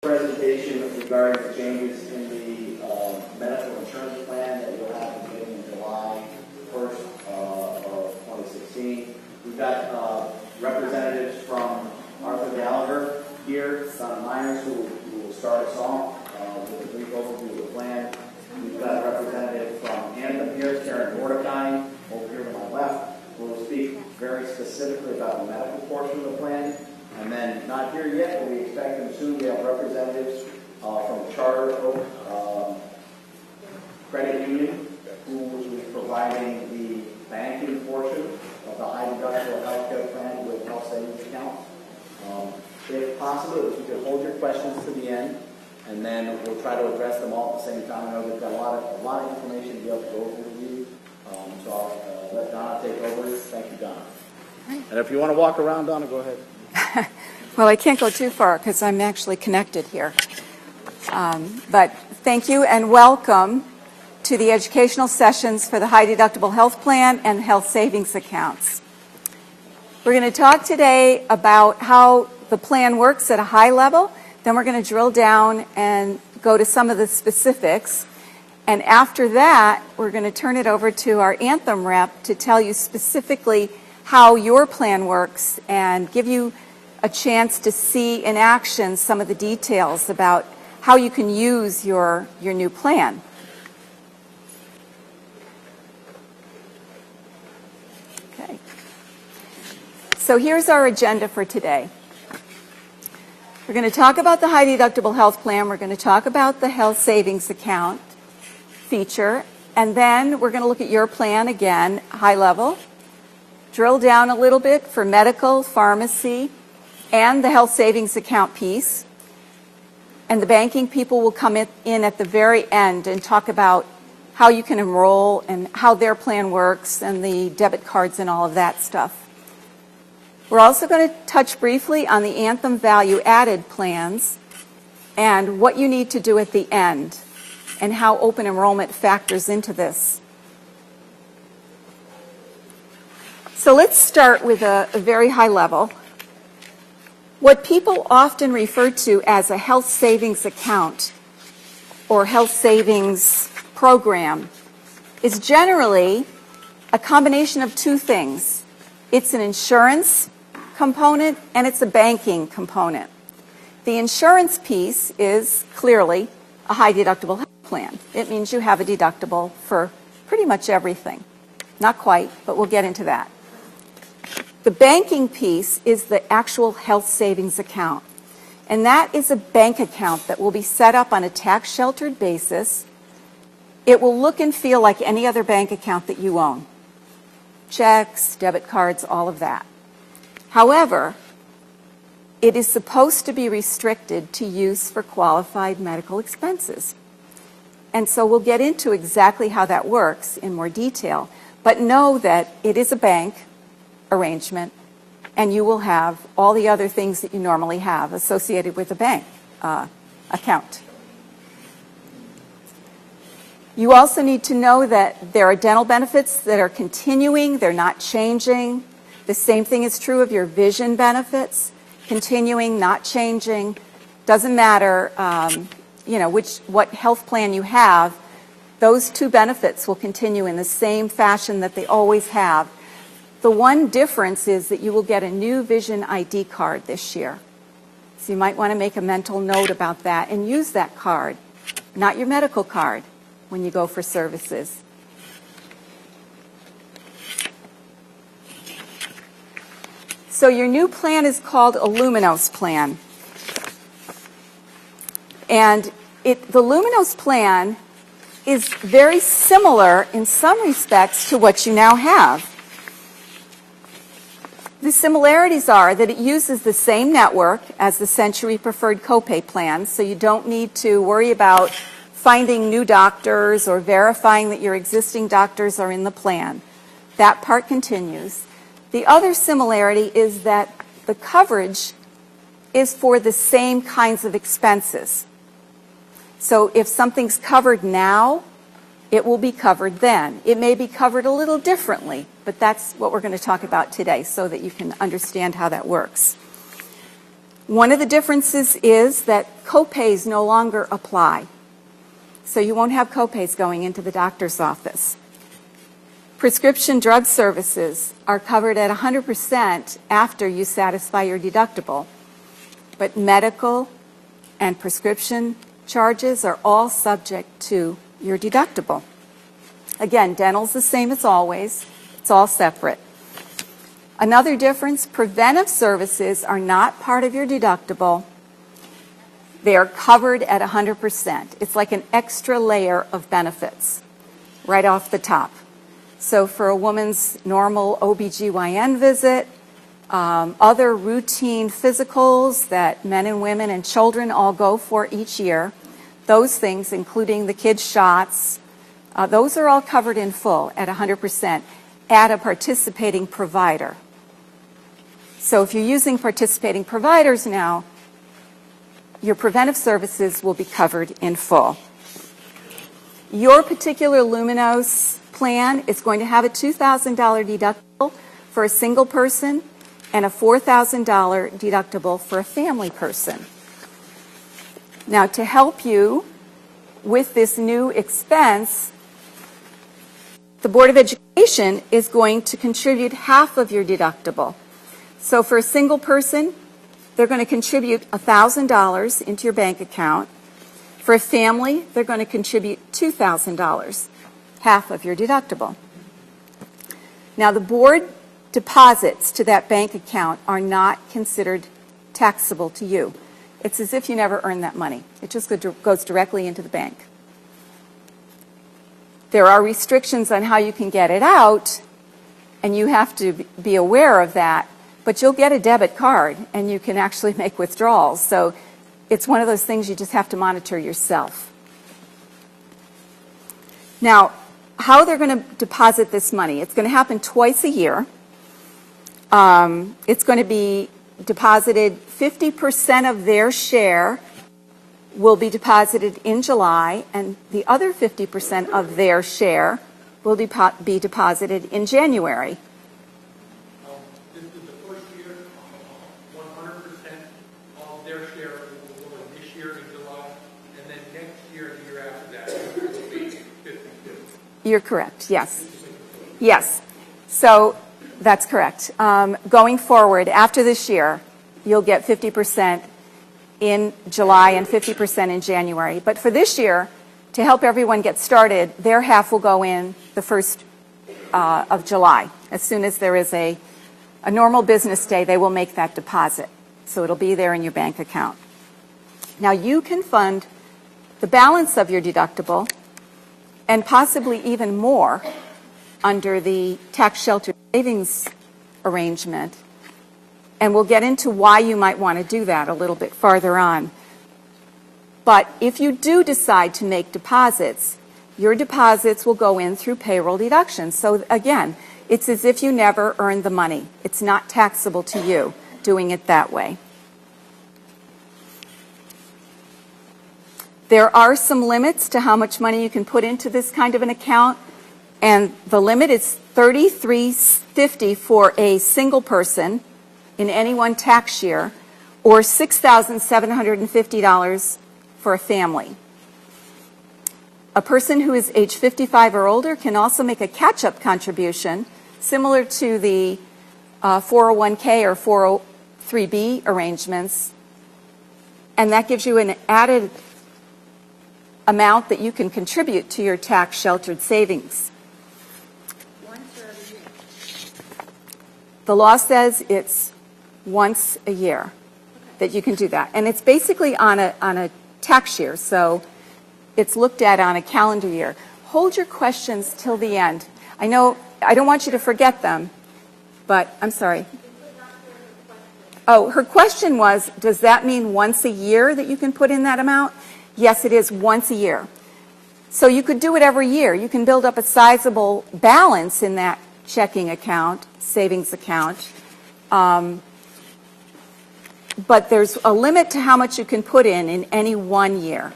Presentation regarding the changes in the medical insurance plan that you'll have beginning in July 1st of 2016. We've got representatives from Arthur Gallagher here, Donna Myers, who will start us off with a brief overview of the plan. We've got a representative from Anthem here, Karen Mordecai, over here to my left, who will speak very specifically about the medical portion of the plan. And then, not here yet, but we expect them soon. We have representatives from Charter Oak Credit Union, who will be providing the banking portion of the high deductible health care plan with health savings account. If possible, if you could hold your questions to the end, and then we'll try to address them all at the same time. I know we've got a lot of information to be able to go over with you. So I'll let Donna take over. Thank you, Donna. And if you want to walk around, Donna, go ahead. Well, I can't go too far because I'm actually connected here. But thank you and welcome to the educational sessions for the high deductible health plan and health savings accounts. We're going to talk today about how the plan works at a high level. Then we're going to drill down and go to some of the specifics. And after that, we're going to turn it over to our Anthem rep to tell you specifically how your plan works and give you a chance to see in action some of the details about how you can use your new plan. Okay. So here's our agenda for today. We're going to talk about the high deductible health plan. We're going to talk about the health savings account feature. And then we're going to look at your plan again, high level. Drill down a little bit for medical, pharmacy, and the health savings account piece. And the banking people will come in at the very end and talk about how you can enroll and how their plan works and the debit cards and all of that stuff. We're also going to touch briefly on the Anthem value-added plans and what you need to do at the end and how open enrollment factors into this. So let's start with a very high level. What people often refer to as a health savings account or health savings program is generally a combination of two things. It's an insurance component and it's a banking component. The insurance piece is clearly a high deductible health plan. It means you have a deductible for pretty much everything. Not quite, but we'll get into that. The banking piece is the actual health savings account. And that is a bank account that will be set up on a tax-sheltered basis. It will look and feel like any other bank account that you own. Checks, debit cards, all of that. However, it is supposed to be restricted to use for qualified medical expenses. And so we'll get into exactly how that works in more detail. But know that it is a bank arrangement, and you will have all the other things that you normally have associated with a bank account. You also need to know that there are dental benefits that are continuing, they're not changing. The same thing is true of your vision benefits, continuing, not changing. Doesn't matter what health plan you have, those two benefits will continue in the same fashion that they always have. The one difference is that you will get a new Vision ID card this year. So you might want to make a mental note about that and use that card, not your medical card, when you go for services. So your new plan is called a Luminos plan. And the Luminos plan is very similar in some respects to what you now have. The similarities are that it uses the same network as the Century Preferred Copay plan, so you don't need to worry about finding new doctors or verifying that your existing doctors are in the plan. That part continues. The other similarity is that the coverage is for the same kinds of expenses. So if something's covered now, it will be covered then. It may be covered a little differently, but that's what we're going to talk about today so that you can understand how that works. One of the differences is that copays no longer apply. So you won't have copays going into the doctor's office. Prescription drug services are covered at 100% after you satisfy your deductible. But medical and prescription charges are all subject to your deductible. Again, dental's the same as always. It's all separate. Another difference, preventive services are not part of your deductible. They are covered at 100%. It's like an extra layer of benefits right off the top. So for a woman's normal OBGYN visit, other routine physicals that men and women and children all go for each year, those things, including the kids' shots, those are all covered in full at 100% at a participating provider. So if you're using participating providers now, your preventive services will be covered in full. Your particular Luminos plan is going to have a $2,000 deductible for a single person and a $4,000 deductible for a family person. Now, to help you with this new expense, the Board of Education is going to contribute half of your deductible. So for a single person, they're going to contribute $1,000 into your bank account. For a family, they're going to contribute $2,000, half of your deductible. Now, the board deposits to that bank account are not considered taxable to you. It's as if you never earned that money. It just goes directly into the bank. There are restrictions on how you can get it out, and you have to be aware of that. But you'll get a debit card, and you can actually make withdrawals. So it's one of those things you just have to monitor yourself. Now, how they're going to deposit this money, it's going to happen twice a year. It's going to be deposited, 50% of their share will be deposited in July, and the other 50% of their share will be deposited in January. This is the first year, 100% of their share will go in this year in July, and then next year and the year after that, it will be 50-50. You're correct, yes. Yes. So that's correct. Going forward, after this year, you'll get 50% in July and 50% in January. But for this year, to help everyone get started, their half will go in the 1st of July. As soon as there is a normal business day, they will make that deposit. So it'll be there in your bank account. Now, you can fund the balance of your deductible and possibly even more under the tax shelter savings arrangement. And we'll get into why you might want to do that a little bit farther on. But if you do decide to make deposits, your deposits will go in through payroll deductions. So again, it's as if you never earned the money. It's not taxable to you doing it that way. There are some limits to how much money you can put into this kind of an account, and the limit is $3,350 for a single person in any one tax year, or $6,750 for a family. A person who is age 55 or older can also make a catch-up contribution, similar to the 401k or 403b arrangements, and that gives you an added amount that you can contribute to your tax-sheltered savings. The law says it's once a year that you can do that. And it's basically on a tax year, so it's looked at on a calendar year. Hold your questions till the end. I know I don't want you to forget them, but I'm sorry. Oh, her question was, does that mean once a year that you can put in that amount? Yes, it is once a year. So you could do it every year. You can build up a sizable balance in that checking account, savings account. But there's a limit to how much you can put in any one year.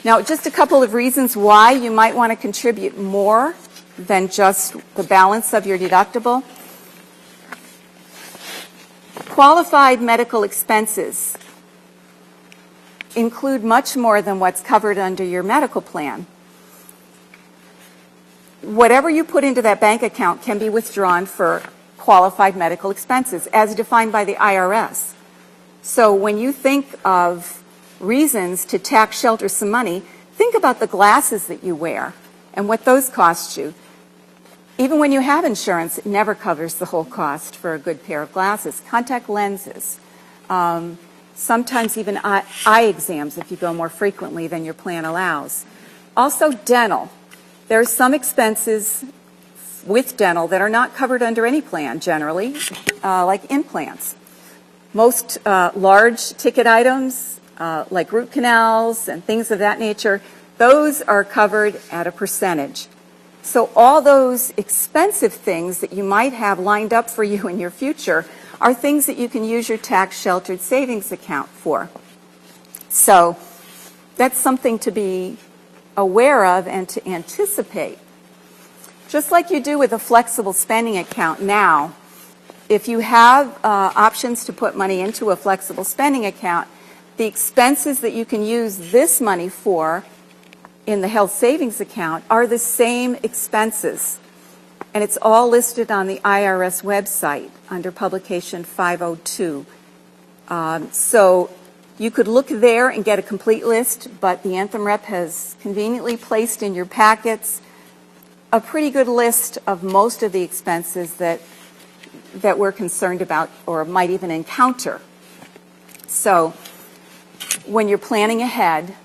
Now, just a couple of reasons why you might want to contribute more than just the balance of your deductible. qualified medical expenses include much more than what's covered under your medical plan. Whatever you put into that bank account can be withdrawn for qualified medical expenses as defined by the IRS. So when you think of reasons to tax shelter some money, think about the glasses that you wear and what those cost you. Even when you have insurance, it never covers the whole cost for a good pair of glasses. Contact lenses, sometimes even eye exams if you go more frequently than your plan allows. Also dental. There are some expenses with dental that are not covered under any plan generally, like implants. Most large ticket items, like root canals and things of that nature, those are covered at a percentage. So all those expensive things that you might have lined up for you in your future are things that you can use your tax-sheltered savings account for. So that's something to be aware of and to anticipate. Just like you do with a flexible spending account now, if you have options to put money into a flexible spending account, the expenses that you can use this money for in the health savings account are the same expenses. And it's all listed on the IRS website under publication 502. So you could look there and get a complete list, but the Anthem rep has conveniently placed in your packets a pretty good list of most of the expenses that we're concerned about or might even encounter. So when you're planning ahead,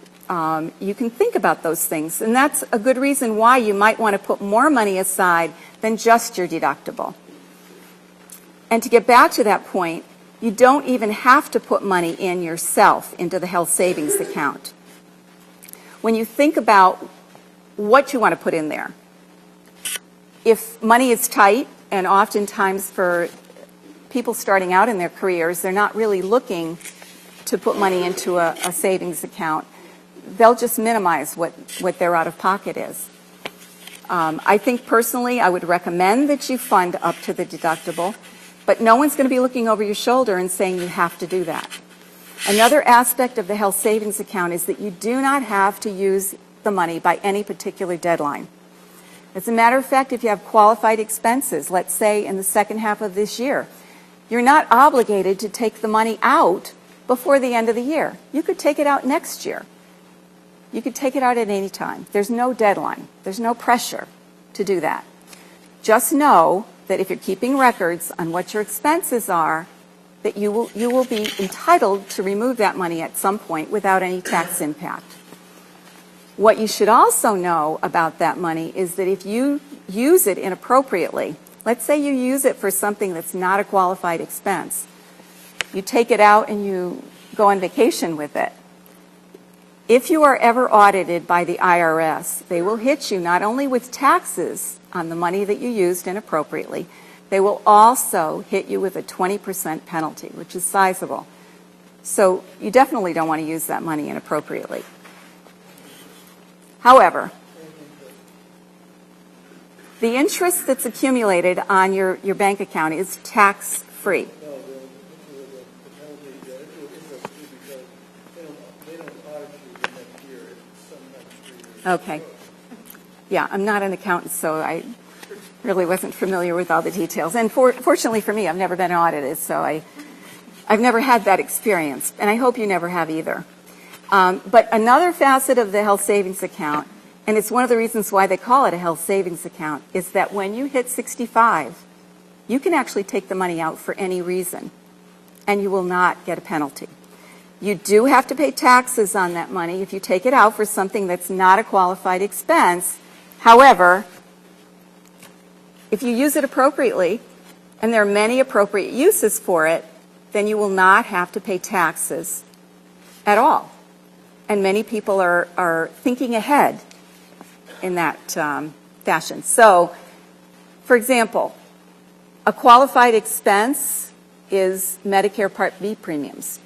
you can think about those things. And that's a good reason why you might want to put more money aside than just your deductible. And to get back to that point, you don't even have to put money in yourself into the health savings account. When you think about what you want to put in there, if money is tight, and oftentimes for people starting out in their careers, they're not really looking to put money into a savings account, they'll just minimize what their out-of-pocket is. I think personally I would recommend that you fund up to the deductible, but no one's going to be looking over your shoulder and saying you have to do that. Another aspect of the health savings account is that you do not have to use the money by any particular deadline. As a matter of fact, if you have qualified expenses, let's say in the second half of this year, you're not obligated to take the money out before the end of the year. You could take it out next year. You could take it out at any time. There's no deadline. There's no pressure to do that. Just know that if you're keeping records on what your expenses are, that you will be entitled to remove that money at some point without any tax impact. What you should also know about that money is that if you use it inappropriately, let's say you use it for something that's not a qualified expense, you take it out and you go on vacation with it. If you are ever audited by the IRS, they will hit you not only with taxes on the money that you used inappropriately, they will also hit you with a 20% penalty, which is sizable. So you definitely don't want to use that money inappropriately. However, the interest that's accumulated on your bank account is tax-free. Okay. Yeah, I'm not an accountant, so I really wasn't familiar with all the details. And fortunately for me, I've never been audited, so I've never had that experience, and I hope you never have either. But another facet of the health savings account, and it's one of the reasons why they call it a health savings account, is that when you hit 65, you can actually take the money out for any reason, and you will not get a penalty. You do have to pay taxes on that money if you take it out for something that's not a qualified expense. However, if you use it appropriately, and there are many appropriate uses for it, then you will not have to pay taxes at all. And many people are thinking ahead in that fashion. So, for example, a qualified expense is Medicare Part B premiums.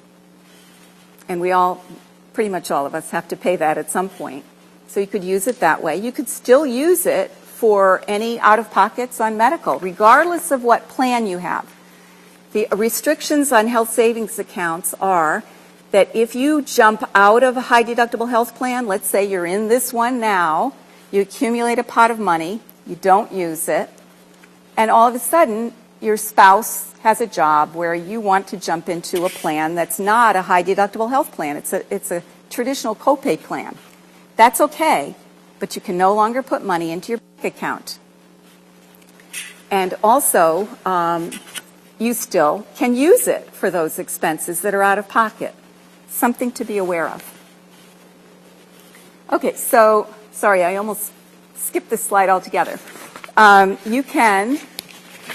And we all, pretty much all of us, have to pay that at some point. So you could use it that way. You could still use it for any out-of-pockets on medical, regardless of what plan you have. The restrictions on health savings accounts are that if you jump out of a high deductible health plan, let's say you're in this one now, you accumulate a pot of money, you don't use it, and all of a sudden your spouse has a job where you want to jump into a plan that's not a high deductible health plan. It's a traditional copay plan. That's okay, but you can no longer put money into your bank account. And also, you still can use it for those expenses that are out of pocket. Something to be aware of. Okay, so, sorry, I almost skipped this slide altogether.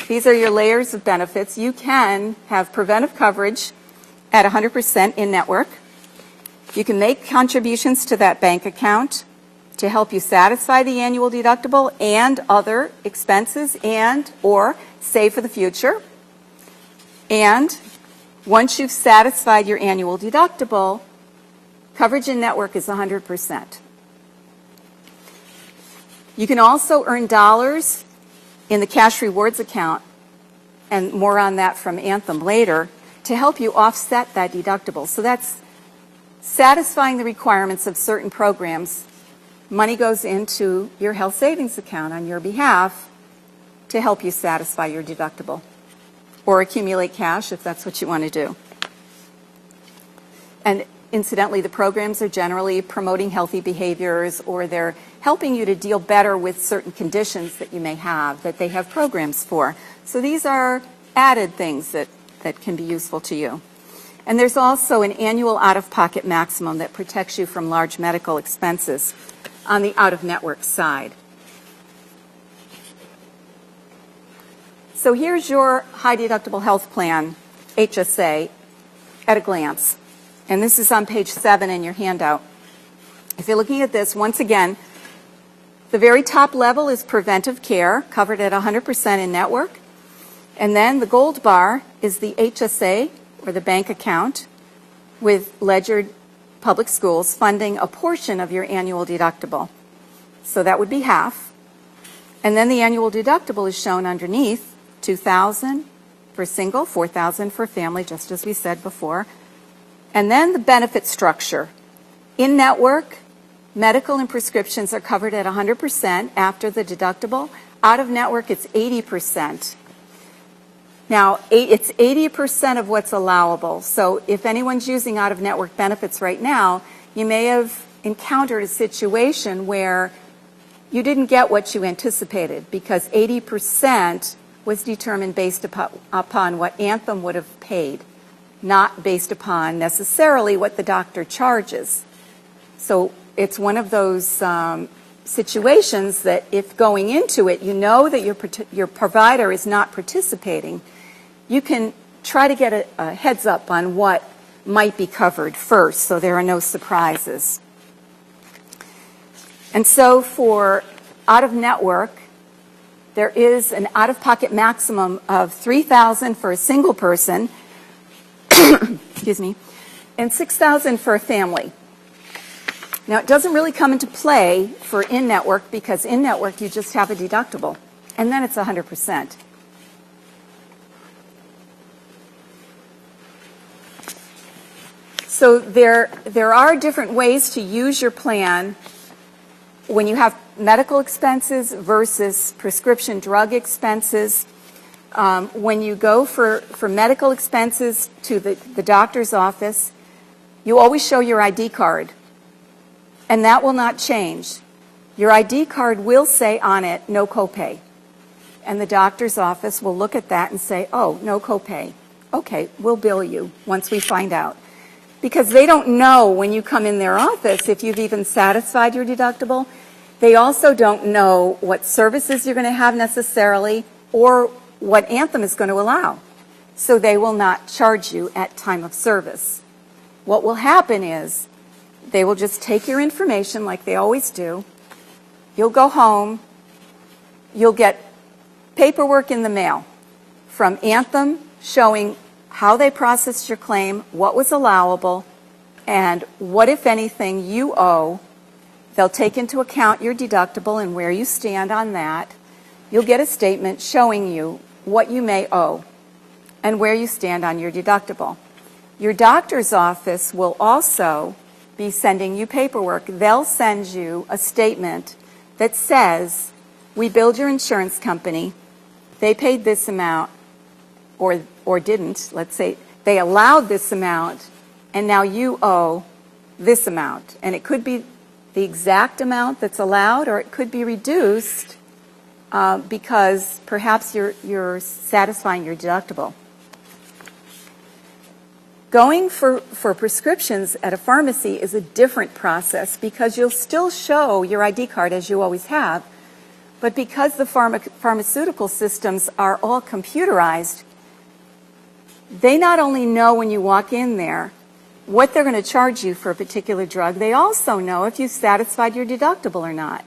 These are your layers of benefits. You can have preventive coverage at 100% in network. You can make contributions to that bank account to help you satisfy the annual deductible and other expenses and or save for the future. And once you've satisfied your annual deductible, coverage in network is 100%. You can also earn dollars in the cash rewards account, and more on that from Anthem later, to help you offset that deductible. So that's satisfying the requirements of certain programs. Money goes into your health savings account on your behalf to help you satisfy your deductible or accumulate cash if that's what you want to do. And incidentally, the programs are generally promoting healthy behaviors, or they're helping you to deal better with certain conditions that you may have that they have programs for. So these are added things that can be useful to you. And there's also an annual out-of-pocket maximum that protects you from large medical expenses on the out-of-network side. So here's your high-deductible health plan, HSA, at a glance. And this is on page 7 in your handout. If you're looking at this, once again, the very top level is preventive care, covered at 100% in network. And then the gold bar is the HSA, or the bank account, with Ledyard Public Schools funding a portion of your annual deductible. So that would be half. And then the annual deductible is shown underneath, $2,000 for single, $4,000 for family, just as we said before. And then the benefit structure. In network, medical and prescriptions are covered at 100% after the deductible. Out of network, it's 80%. Now, it's 80% of what's allowable. So if anyone's using out of network benefits right now, you may have encountered a situation where you didn't get what you anticipated because 80% was determined based upon what Anthem would have paid, not based upon necessarily what the doctor charges. So it's one of those situations that if going into it, you know that your provider is not participating, you can try to get a heads up on what might be covered first so there are no surprises. And so for out-of-network, there is an out-of-pocket maximum of $3,000 for a single person, excuse me, and $6,000 for a family. Now, it doesn't really come into play for in-network because in-network you just have a deductible, and then it's 100%. So there are different ways to use your plan when you have medical expenses versus prescription drug expenses. When you go for medical expenses to the doctor's office, you always show your ID card, and that will not change. Your ID card will say on it, no copay. And the doctor's office will look at that and say, oh, no copay. Okay, we'll bill you once we find out. Because they don't know when you come in their office if you've even satisfied your deductible. They also don't know what services you're going to have necessarily or what Anthem is going to allow. So they will not charge you at time of service. What will happen is they will just take your information like they always do. You'll go home. You'll get paperwork in the mail from Anthem showing how they processed your claim, what was allowable, and what, if anything, you owe. They'll take into account your deductible and where you stand on that. You'll get a statement showing you what you may owe. and where you stand on your deductible. Your doctor's office will also be sending you paperwork. They'll send you a statement that says, we billed your insurance company, they paid this amount, or didn't, let's say they allowed this amount, and now you owe this amount. And it could be the exact amount that's allowed, or it could be reduced because perhaps you're satisfying your deductible. Going for prescriptions at a pharmacy is a different process because you'll still show your ID card as you always have, but because the pharmaceutical systems are all computerized, they not only know when you walk in there what they're going to charge you for a particular drug, they also know if you've satisfied your deductible or not.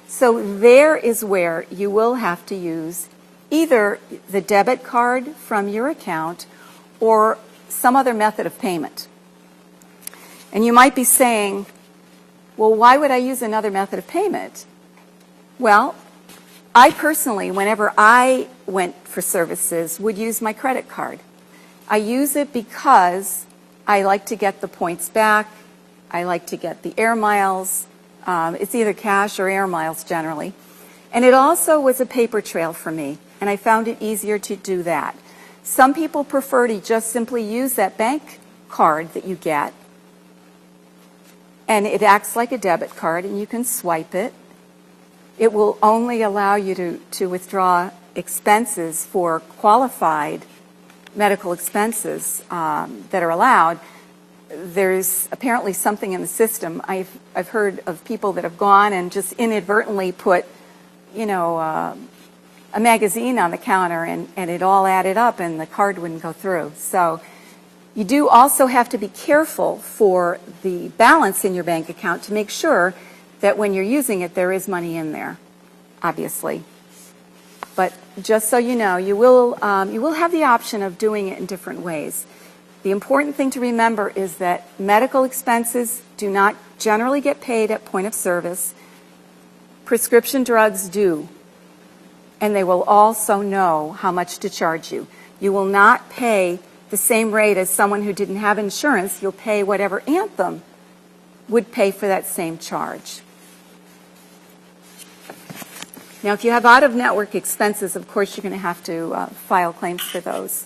So there is where you will have to use either the debit card from your account or some other method of payment. And you might be saying, well, why would I use another method of payment? Well, I personally, whenever I went for services, would use my credit card. I use it because I like to get the points back. I like to get the air miles. It's either cash or air miles generally. And it also was a paper trail for me, and I found it easier to do that. Some people prefer to just simply use that bank card that you get, and it acts like a debit card, and you can swipe it. It will only allow you to withdraw expenses for qualified medical expenses that are allowed. There's apparently something in the system. I've heard of people that have gone and just inadvertently put, a magazine on the counter and it all added up and the card wouldn't go through. So you do also have to be careful for the balance in your bank account to make sure that when you're using it, there is money in there, obviously. But just so you know, you will have the option of doing it in different ways. The important thing to remember is that medical expenses do not generally get paid at point of service. Prescription drugs do, and they will also know how much to charge you. You will not pay the same rate as someone who didn't have insurance. You'll pay whatever Anthem would pay for that same charge. Now, if you have out-of-network expenses, of course, you're going to have to file claims for those.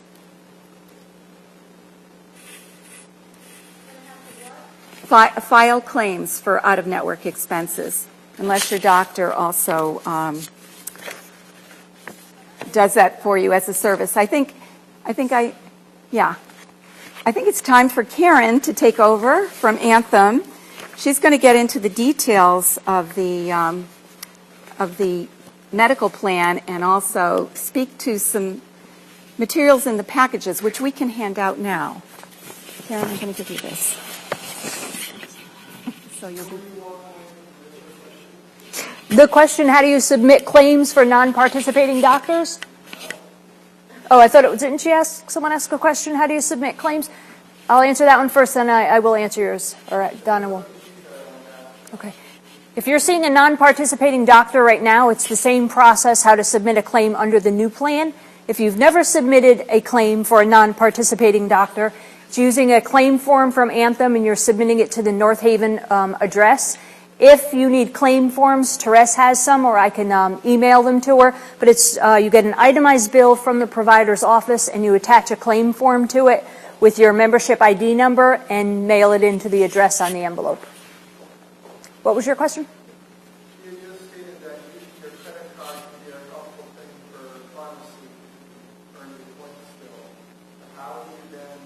File claims for out-of-network expenses, unless your doctor also does that for you as a service. I think it's time for Karen to take over from Anthem. She's going to get into the details of the medical plan and also speak to some materials in the packages, which we can hand out now. Karen, I'm going to give you this. So you'll be... The question, how do you submit claims for non-participating doctors? Oh, I thought it was, didn't someone ask a question? How do you submit claims? I'll answer that one first, then I will answer yours. All right, Donna will. Okay. If you're seeing a non-participating doctor right now, it's the same process how to submit a claim under the new plan. If you've never submitted a claim for a non-participating doctor, it's using a claim form from Anthem and you're submitting it to the North Haven address. If you need claim forms, Therese has some, or I can email them to her. But it's you get an itemized bill from the provider's office and you attach a claim form to it with your membership ID number and mail it into the address on the envelope. What was your question? You just stated that your credit card can be a helpful thing for pharmacy earn your points still. How do you then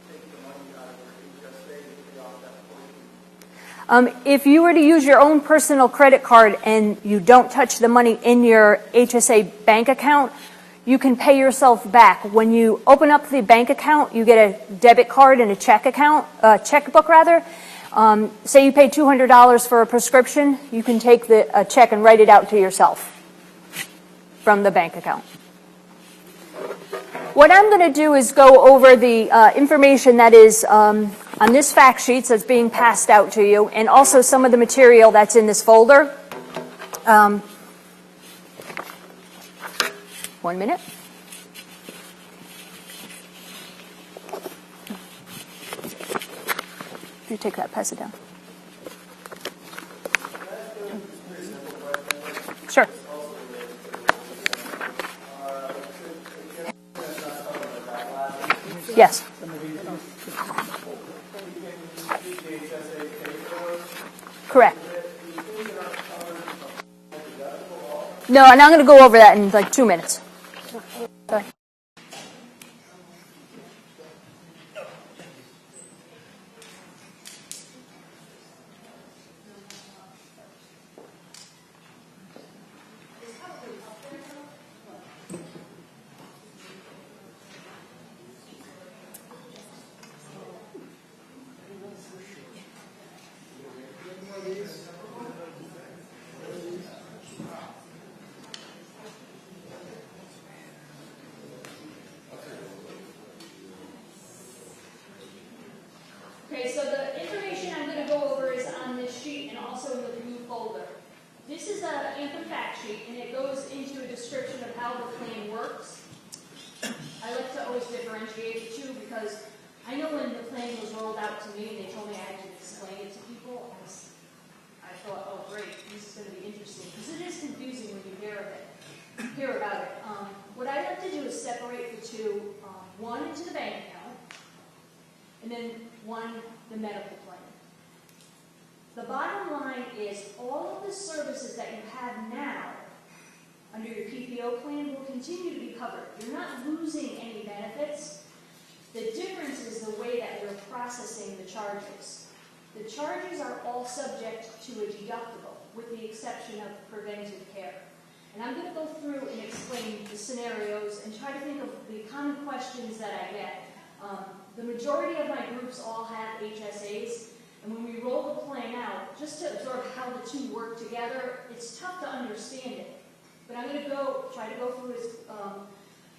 take the money out of your HSA to pay off that portion? If you were to use your own personal credit card and you don't touch the money in your HSA bank account, you can pay yourself back. When you open up the bank account, you get a debit card and a checkbook rather. Say you pay $200 for a prescription, you can take a check and write it out to yourself from the bank account. What I'm going to do is go over the information that is on this fact sheet that's being passed out to you, and also some of the material that's in this folder. 1 minute. You take that, pass it down. Sure. Yes. Correct. No, and I'm going to go over that in like 2 minutes. Sorry. Okay, so the information I'm going to go over is on this sheet and also in the blue folder. This is an Anthem fact sheet, and it goes into a description of how the plan works. I like to always differentiate the two because I know when the plan was rolled out to me and they told me I had to explain it to people, I thought, oh great, this is going to be interesting because it is confusing when you hear about it. What I like to do is separate the two, one into the bank account, and then one, the medical plan. The bottom line is all of the services that you have now under your PPO plan will continue to be covered. You're not losing any benefits. The difference is the way that we're processing the charges. The charges are all subject to a deductible, with the exception of preventive care. And I'm going to go through and explain the scenarios and try to think of the common questions that I get. The majority of my groups all have HSAs, and when we roll the plan out, just to absorb how the two work together, it's tough to understand it. But I'm going to try to go through as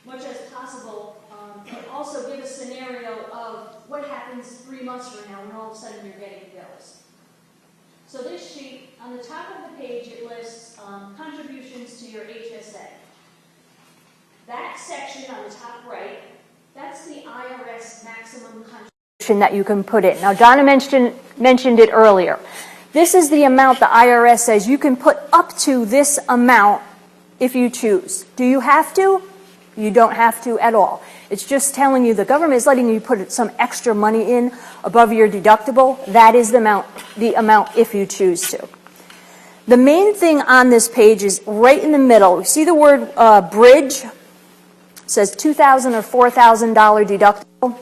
much as possible, and also give a scenario of what happens 3 months from now when all of a sudden you're getting bills. So this sheet, on the top of the page, it lists contributions to your HSA. That section on the top right, that's the IRS maximum contribution That you can put in. Now, Donna mentioned it earlier. This is the amount the IRS says you can put up to this amount if you choose. Do you have to? You don't have to at all. It's just telling you the government is letting you put some extra money in above your deductible. That is the amount if you choose to. The main thing on this page is right in the middle. See the word bridge? It says $2,000 or $4,000 deductible.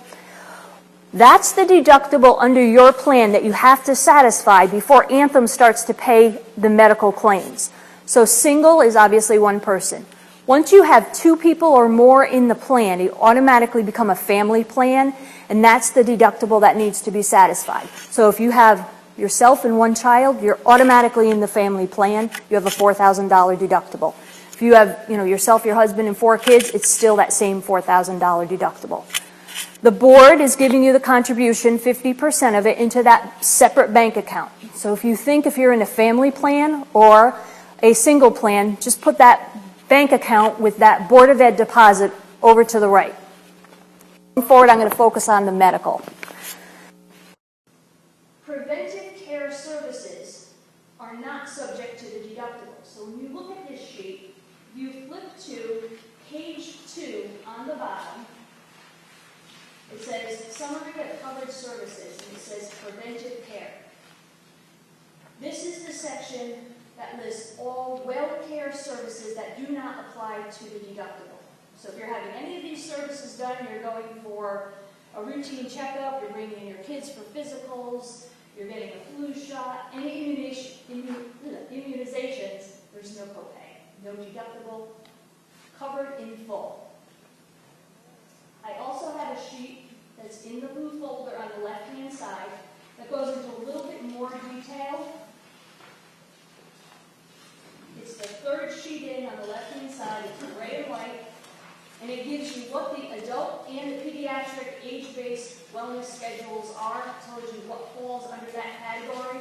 That's the deductible under your plan that you have to satisfy before Anthem starts to pay the medical claims. So single is obviously one person. Once you have 2 people or more in the plan, you automatically become a family plan, and that's the deductible that needs to be satisfied. So if you have yourself and 1 child, you're automatically in the family plan. You have a $4,000 deductible. If you have, yourself, your husband, and 4 kids, it's still that same $4,000 deductible. The board is giving you the contribution, 50% of it, into that separate bank account. So if you're in a family plan or a single plan, just put that bank account with that Board of Ed deposit over to the right. Going forward, I'm going to focus on the medical. Preventive care services are not subject to the deductible. So when you look at this sheet, you flip to page 2 on the bottom. It says summary of covered services, and it says preventive care. This is the section that lists all well-care services that do not apply to the deductible. So if you're having any of these services done, you're going for a routine checkup, you're bringing in your kids for physicals, you're getting a flu shot, any immunizations, there's no copay, no deductible, covered in full. I also have a sheet that's in the blue folder on the left-hand side that goes into a little bit more detail. It's the third sheet in on the left-hand side. It's gray and white, and it gives you what the adult and the pediatric age-based wellness schedules are. It tells you what falls under that category.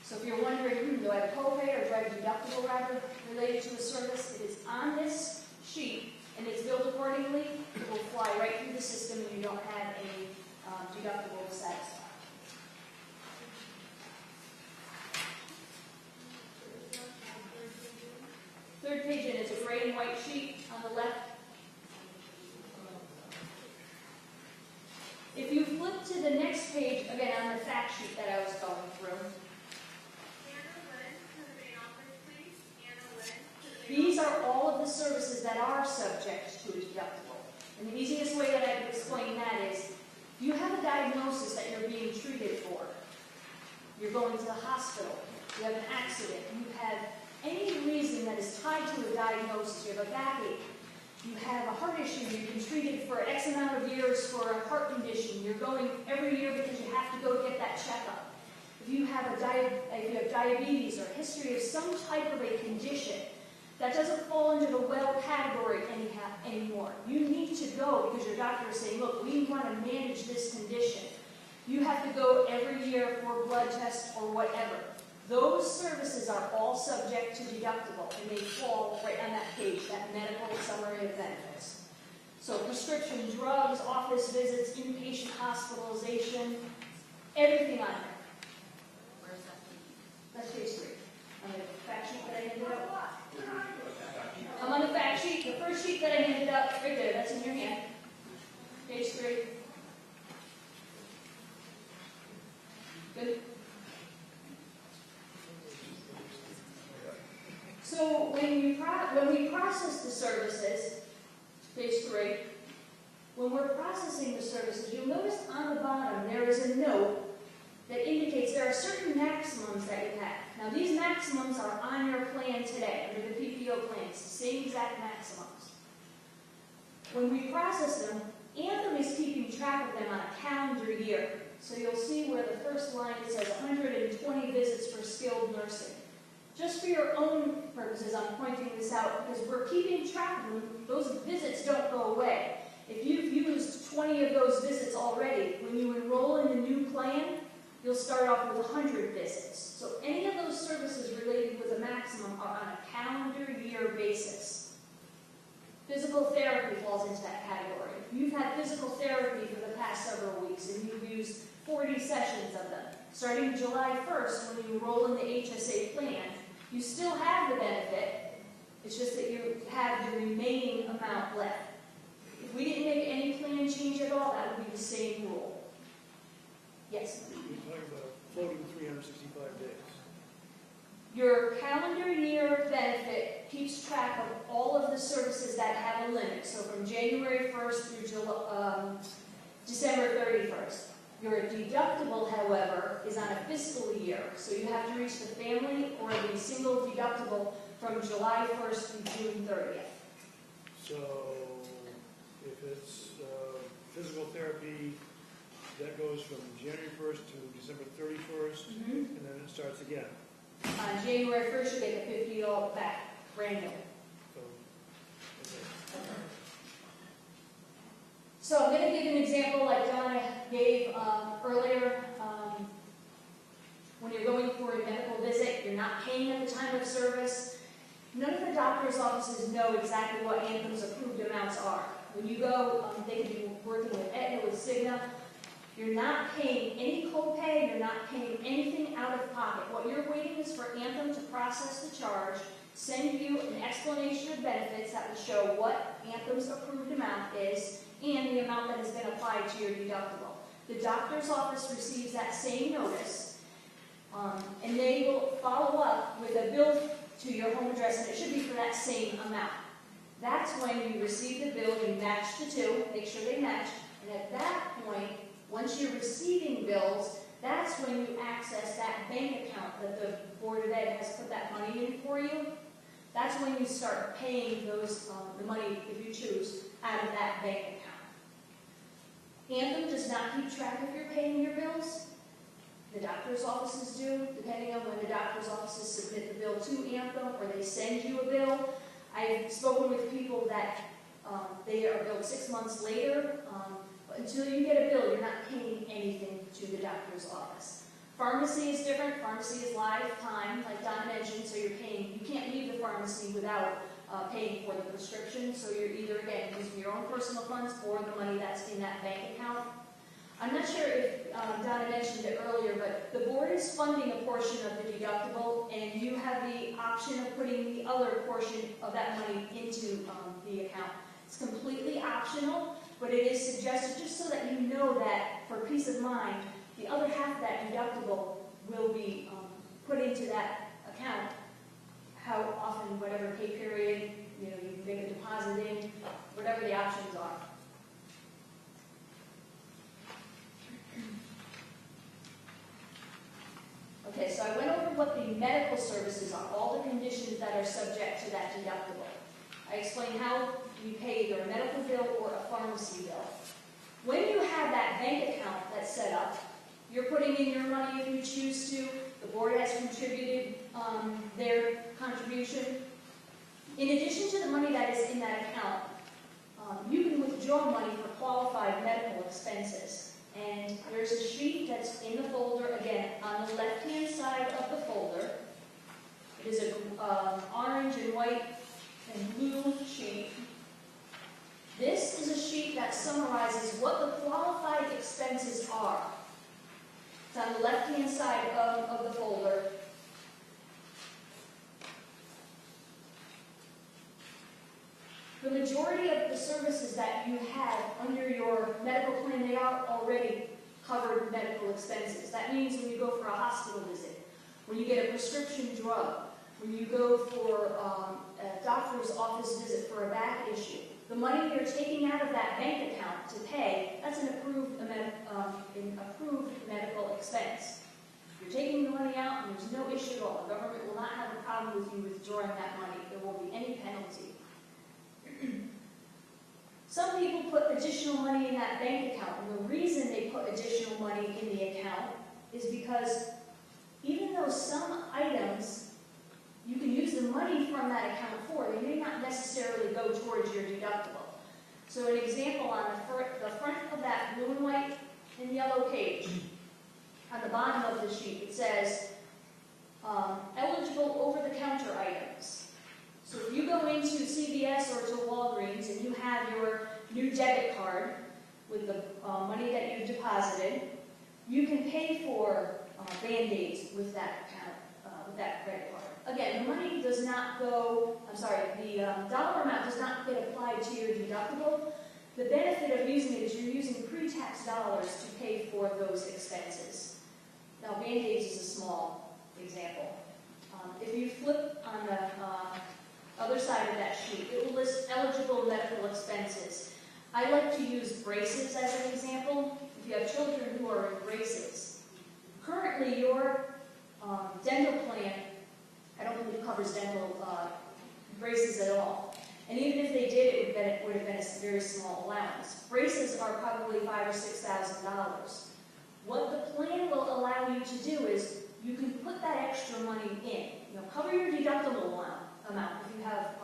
So if you're wondering, do I have a copay or do I have a deductible rather related to a service, it is on this sheet, and it's billed accordingly. It will fly right through the system, and you don't have any deductible to satisfy. the left. If you flip to the next page, again on the fact sheet that I was going through, these are all of the services that are subject to a deductible. And the easiest way that I can explain that is, if you have a diagnosis that you're being treated for, you're going to the hospital, you have an accident, you have any reason that is tied to a diagnosis, you have a backache, you have a heart issue, you've been treated for X amount of years for a heart condition, you're going every year because you have to go get that checkup. If you have diabetes or a history of some type of a condition, that doesn't fall into the well category anymore. You need to go because your doctor is saying, look, we want to manage this condition. You have to go every year for a blood test or whatever. Those services are all subject to deductible, and they fall right on that page, that medical summary of benefits. So prescription drugs, office visits, inpatient hospitalization, everything on there. Where's that? That's page 3. On the fact sheet that I handed out. I'm on the fact sheet. The first sheet that I handed out, right there, that's in your hand. Page 3. Good. So when we process the services, page 3, when we're processing the services, you'll notice on the bottom there is a note that indicates there are certain maximums that you have. Now these maximums are on your plan today, under the PPO plan. It's the same exact maximums. When we process them, Anthem is keeping track of them on a calendar year. So you'll see where the first line it says 120 visits for skilled nursing. Just for your own purposes, I'm pointing this out because we're keeping track of them. Those visits don't go away. If you've used 20 of those visits already, when you enroll in the new plan, you'll start off with 100 visits. So any of those services related with a maximum are on a calendar year basis. Physical therapy falls into that category. If you've had physical therapy for the past several weeks and you've used 40 sessions of them, starting July 1st when you enroll in the HSA plan, you still have the benefit. It's just that you have the remaining amount left. If we didn't make any plan change at all, that would be the same rule. Yes? You're talking about floating 365 days. Your calendar year benefit keeps track of all of the services that have a limit. So from January 1st through December 31st. Your deductible, however, is on a fiscal year. So you have to reach the family or the single deductible from July 1st through June 30th. So if it's physical therapy, that goes from January 1st to December 31st, and then it starts again. On January 1st, you get the $50 back, brand new. So, okay. So I'm going to give an example like Donna gave earlier. When you're going for a medical visit, you're not paying at the time of service. None of the doctor's offices know exactly what Anthem's approved amounts are. When you go, they could be working with Aetna, with Cigna. You're not paying any copay, you're not paying anything out of pocket. What you're waiting is for Anthem to process the charge, send you an explanation of benefits that will show what Anthem's approved amount is and the amount that has been applied to your deductible. The doctor's office receives that same notice, and they will follow up with a bill to your home address, and it should be for that same amount. That's when you receive the bill, you match the two, make sure they match, and at that point, once you're receiving bills, that's when you access that bank account that the Board of Ed has put that money in for you. That's when you start paying those, the money, if you choose, out of that bank account. Anthem does not keep track of your paying your bills. The doctor's offices do, depending on when the doctor's offices submit the bill to Anthem or they send you a bill. I've spoken with people that they are billed 6 months later. But until you get a bill, you're not paying anything to the doctor's office. Pharmacy is different. Pharmacy is lifetime, like Don mentioned, so you're paying. You can't leave the pharmacy without paying for the prescription. So you're either, again, using your own personal funds or the money that's in that bank account. I'm not sure if Donna mentioned it earlier, but the Board is funding a portion of the deductible, and you have the option of putting the other portion of that money into the account. It's completely optional, but it is suggested just so that you know that, for peace of mind, the other half of that deductible will be put into that account. How often, whatever pay period, you can make a deposit in, whatever the options are. Okay, so I went over what the medical services are, all the conditions that are subject to that deductible. I explained how you pay either a medical bill or a pharmacy bill. When you have that bank account that's set up, you're putting in your money if you choose to. The board has contributed their contribution. In addition to the money that is in that account, you can withdraw money for qualified medical expenses. And there's a sheet that's in the folder, again, on the left-hand side of the folder. It is an orange and white and blue sheet. This is a sheet that summarizes what the qualified expenses are. It's on the left-hand side of the folder. The majority of the services that you have under your medical plan, they are already covered medical expenses. That means when you go for a hospital visit, when you get a prescription drug, when you go for a doctor's office visit for a back issue, the money you're taking out of that bank account to pay, that's an approved medical expense. You're taking the money out and there's no issue at all. The government will not have a problem with you withdrawing that money. There won't be any penalty. Some people put additional money in that bank account, and the reason they put additional money in the account is because even though some items you can use the money from that account for, they may not necessarily go towards your deductible. So an example on the front of that blue and white and yellow page, on the bottom of the sheet, it says eligible over-the-counter items. So if you go into CVS or to Walgreens and you have your new debit card with the money that you've deposited, you can pay for Band-Aids with that account, with that credit card. Again, the money does not go, the dollar amount does not get applied to your deductible. The benefit of using it is you're using pre-tax dollars to pay for those expenses. Now, Band-Aids is a small example. If you flip on the other side of that sheet, it will list eligible medical expenses. I like to use braces as an example. If you have children who are in braces, currently your dental plan, I don't believe covers dental braces at all. And even if they did, it would have been a very small allowance. Braces are probably $5,000 or $6,000. What the plan will allow you to do is you can put that extra money in. Cover your deductible amount if you have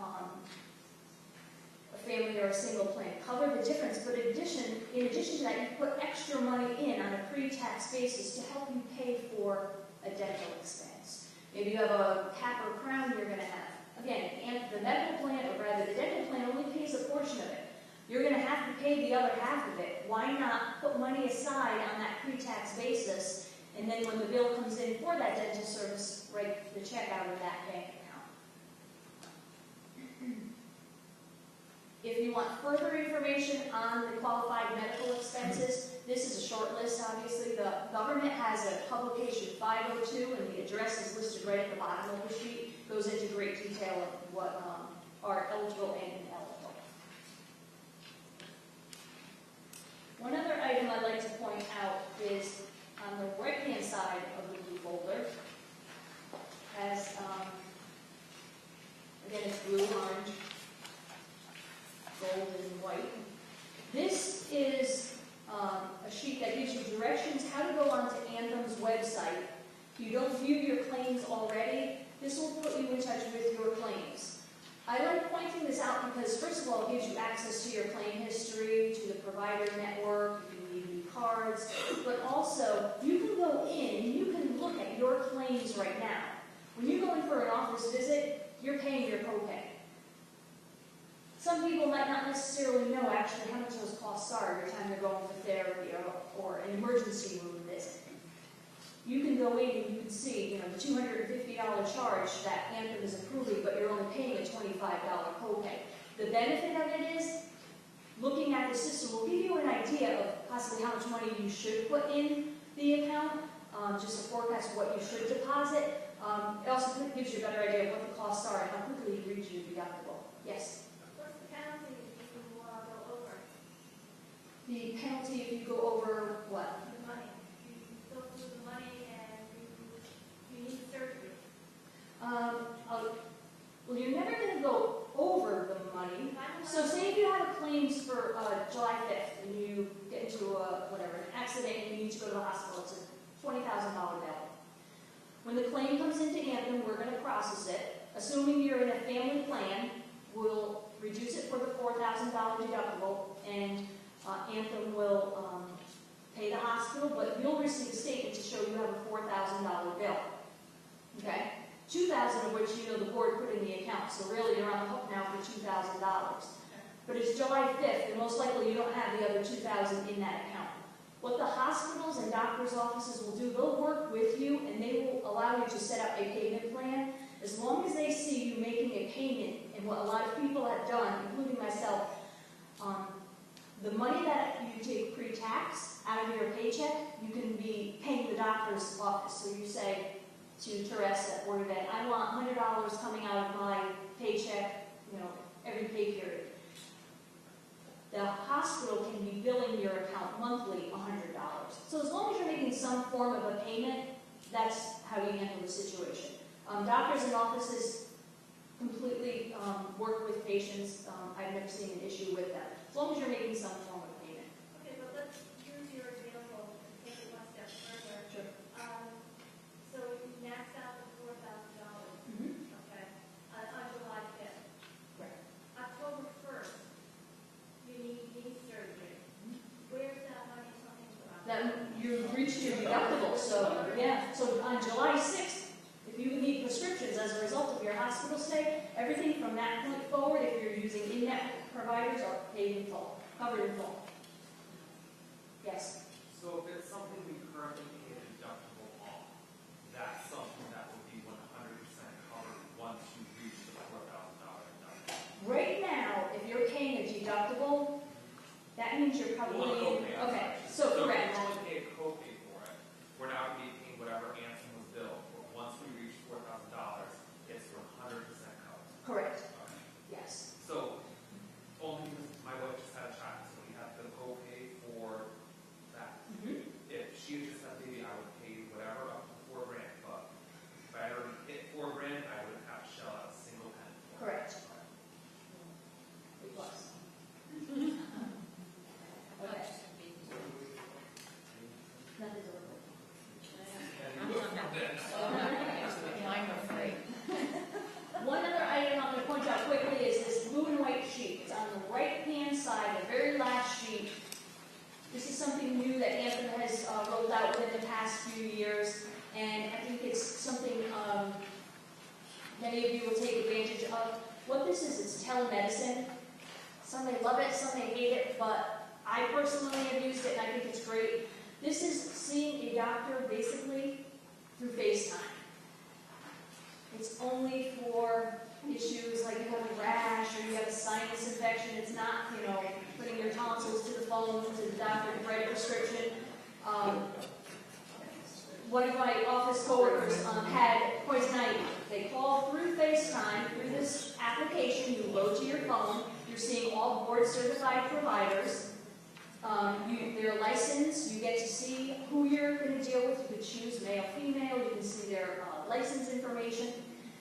a family or a single plan. Cover the difference, but in addition to that, you put extra money in on a pre-tax basis to help you pay for a dental expense. Maybe you have a cap or crown you're going to have. Again, and the medical plan, or rather the dental plan, only pays a portion of it. You're going to have to pay the other half of it. Why not put money aside on that pre-tax basis, and then when the bill comes in for that dental service, write the check out of that bank account? If you want further information on the qualified medical expenses, this is a short list, obviously. The government has a publication 502, and the address is listed right at the bottom of the sheet. It goes into great detail of what are eligible and ineligible. One other item I'd like to point out is on the right-hand side of the blue folder, has, again, it's blue, orange, gold, and white. This is a sheet that gives you directions how to go onto Anthem's website. If you don't view your claims already, this will put you in touch with your claims. I like pointing this out because, first of all, it gives you access to your claim history, to the provider network, you can leave new cards, but also you can go in and you can look at your claims right now. When you go in for an office visit, you're paying your copay. Some people might not necessarily know actually how much those costs are every time they're going for therapy or an emergency room visit. You can go go in and you can see, the $250 charge that Anthem is approving, but you're only paying a $25 copay. The benefit of it is, looking at the system will give you an idea of possibly how much money you should put in the account, just a forecast of what you should deposit. It also gives you a better idea of what the costs are and how quickly you reach your deductible. Yes? What's the penalty if you go over The penalty if you go over what? the money? You go through the money and you need surgery. Well, you're never going to go over the money. So say if you have a claims for July 5th and you get into an accident and you need to go to the hospital, it's a $20,000 bill. When the claim comes into Anthem, we're going to process it. Assuming you're in a family plan, we'll reduce it for the $4,000 deductible, and Anthem will pay the hospital, but you'll receive a statement to show you have a $4,000 bill. Okay? $2,000 of which the board put in the account, so really you're on the hook now for $2,000. But it's July 5th, and most likely you don't have the other $2,000 in that account. What the hospitals and doctors' offices will do, they'll work with you and they will allow you to set up a payment plan as long as they see you making a payment. And what a lot of people have done, including myself, the money that you take pre-tax out of your paycheck, you can be paying the doctor's office. So you say to Teresa or Yvette, I want $100 coming out of my paycheck, every pay period. The hospital can be billing your account monthly $100. So as long as you're making some form of a payment, that's how you handle the situation. Doctors and offices completely work with patients. I've never seen an issue with them. As long as you're making some form of payment. Okay, but let's use your example and take it one step further. Sure. So you maxed out the $4,000, okay, on July 5th. Right. October 1st, you need knee surgery. Where's that money coming from? Then you've reached your deductible. So yeah. So on July 6th, if you need prescriptions as a result of your hospital stay, everything from that point forward, if you're using in-network providers, are paid in full, covered in full. Yes. So if it's something we currently pay a deductible on, that's something that would be 100% covered once you reach the $4,000 deductible. Right now, if you're paying a deductible, that means you're probably okay. So correct. If we only pay a copay for it, we're not going to be paying whatever Anthem was billed. But once we reach $4,000, it's 100% covered. Correct. Okay. Yes. So only because my wife just had a child, so we have to copay for that. If she had just had a baby, I would pay whatever up to $4,000. But if I already hit $4,000, I wouldn't have to shell out a single penny. Correct. Plus. Okay. Nothing's over. One other item I'm going to point out quickly is this blue and white sheet. It's on the right-hand side, the very last sheet. This is something new that Anthem has rolled out within the past few years, and I think it's something many of you will take advantage of. What this is, it's telemedicine. Some may love it, some may hate it, but I personally have used it and I think it's great. This is seeing a doctor basically through FaceTime. It's only for issues like you have a rash or you have a sinus infection. It's not, putting your tonsils to the phone to the doctor to write a prescription. One of my office coworkers had poison ivy. They call through FaceTime, through this application you load to your phone. You're seeing all board-certified providers. They're licensed. You get to see who you're going to deal with. You can choose male, female. You can see their license information.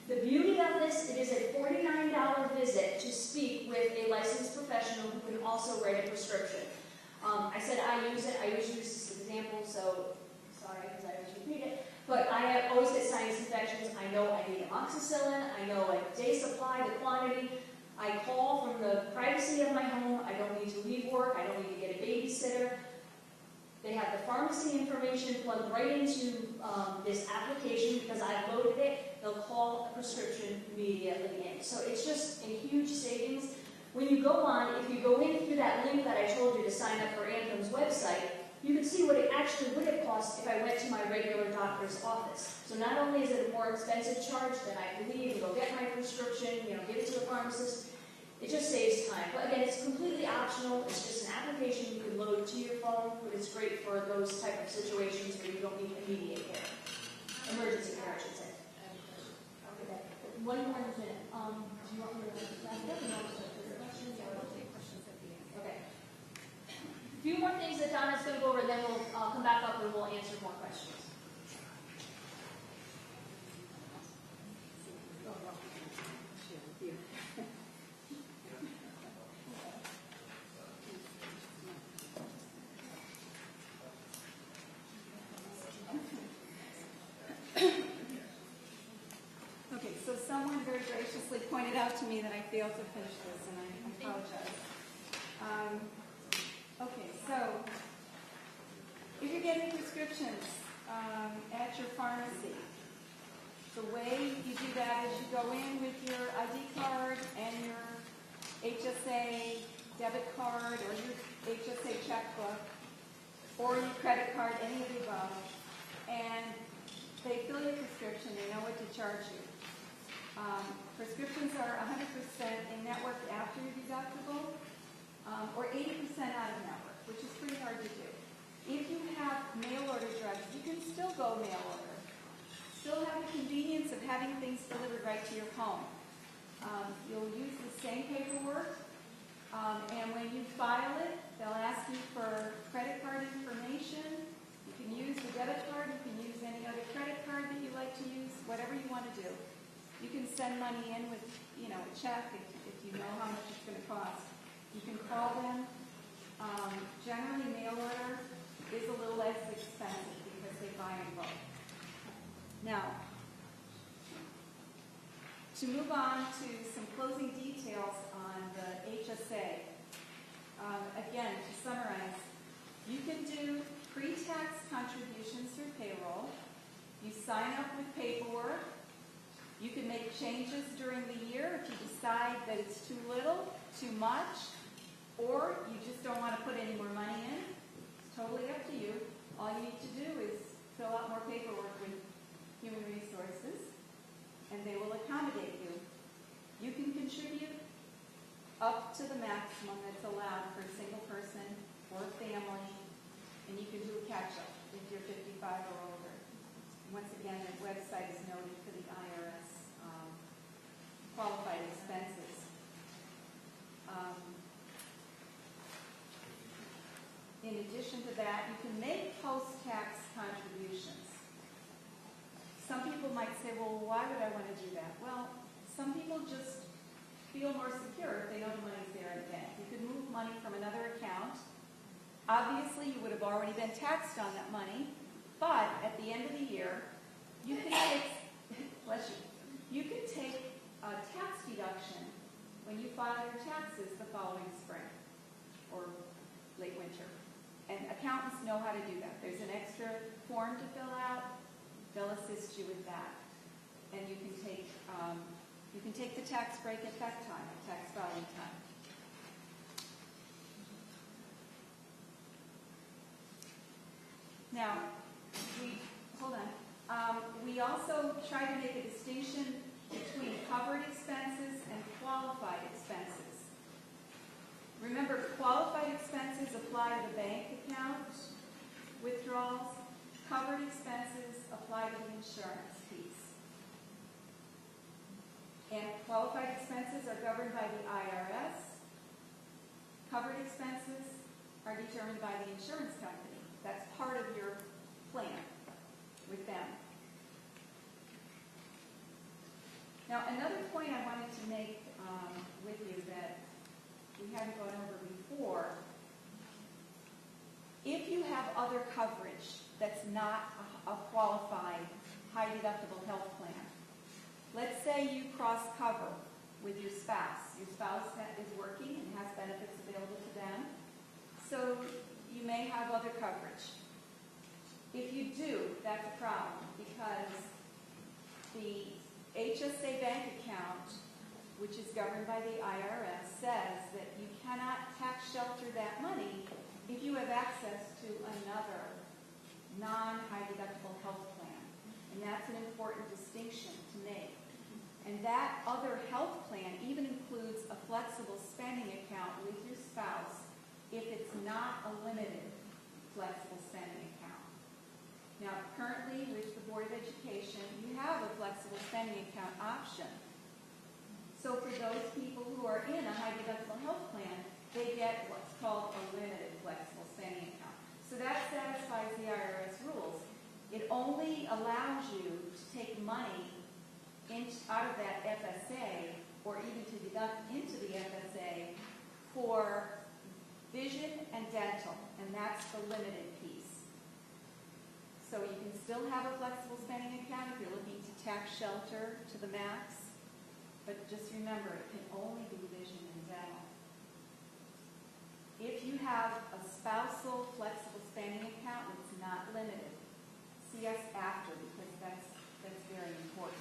The beauty of this, it is a $49 visit to speak with a licensed professional who can also write a prescription. I said I use it. I always use this example, so sorry because I always repeat it. But I always get sinus infections. I know I need amoxicillin. I know a day supply, the quantity. I call from the privacy of my home. I don't need to leave work. I don't need to get a babysitter. They have the pharmacy information plugged right into this application because I've loaded it. They'll call a prescription immediately in. So it's just a huge savings. When you go on, if you go in through that link that I told you to sign up for Anthem's website, you can see what it actually would have cost if I went to my regular doctor's office. So not only is it a more expensive charge than I believe, and go get my prescription, give it to the pharmacist, it just saves time. But again, it's completely optional. It's just an application you can load to your phone, but it's great for those type of situations where you don't need immediate care. Emergency care, I should say. Okay. One more minute. Do you want me to wrap up and also further questions? Yeah, I'll take questions at the end. Okay. A few more things that Donna's going to go over, then we'll come back up and we'll answer more questions. Okay, so someone very graciously pointed out to me that I failed to finish this, and I apologize. Okay, so if you're getting prescriptions at your pharmacy, the way you do that is you go in with your ID card and your HSA debit card or your HSA checkbook or your credit card, any of the above, and they fill your prescription. They know what to charge you. Prescriptions are 100% in-network after your deductible, or 80% out of network, which is pretty hard to do. If you have mail order drugs, you can still go mail order. Still have the convenience of having things delivered right to your home. You'll use the same paperwork, and when you file it, they'll ask you for credit card information. You can use the debit card, you can use any other credit card that you like to use, whatever you want to do. You can send money in with, a check if you know how much it's going to cost. You can call them. Generally, mail order is a little less expensive because they buy in bulk. Now, to move on to some closing details on the HSA, again, to summarize, you can do pre-tax contributions through payroll. You sign up with paperwork. You can make changes during the year if you decide that it's too little, too much, or you just don't want to put any more money in. It's totally up to you. All you need to do is fill out more paperwork with Human Resources, and they will accommodate you. You can contribute up to the maximum that's allowed for a single person or a family, and you can do a catch-up if you're 55 or older. Once again, the website is noted for the IRS qualified expenses. In addition to that, you can make post-tax contributions. Some people might say, well, why would I want to do that? Well, some people just feel more secure if they know the money's there in the bank. You could move money from another account. Obviously, you would have already been taxed on that money, but at the end of the year, you can take, bless you, you can take a tax deduction when you file your taxes the following spring or late winter. And accountants know how to do that. There's an extra form to fill out. They'll assist you with that. And you can take the tax break at that time, at tax filing time. Now, we also try to make a distinction between covered expenses and qualified expenses. Remember, qualified expenses apply to the bank account withdrawals. Covered expenses apply to the insurance piece. And qualified expenses are governed by the IRS. Covered expenses are determined by the insurance company. That's part of your plan with them. Now, another point I wanted to make with you that we haven't gone over before, if you have other coverage that's not a qualified high-deductible health plan, let's say you cross-cover with your spouse. Your spouse is working and has benefits available to them, so you may have other coverage. If you do, that's a problem because the HSA bank account, which is governed by the IRS, says that you cannot tax shelter that money if you have access to another non-high deductible health plan, and that's an important distinction to make. And that other health plan even includes a flexible spending account with your spouse if it's not a limited flexible spending account. Now, currently with the Board of Education, you have a flexible spending account option. So for those people who are in a high deductible health plan, they get what's called a limited flexible spending account. So that satisfies the IRS rules. It only allows you to take money out of that FSA, or even to deduct into the FSA for vision and dental, and that's the limited piece. So you can still have a flexible spending account if you're looking to tax shelter to the max, but just remember, it can only be vision and dental. If you have a spousal flexible spending account, it's not limited. See us after, because that's very important.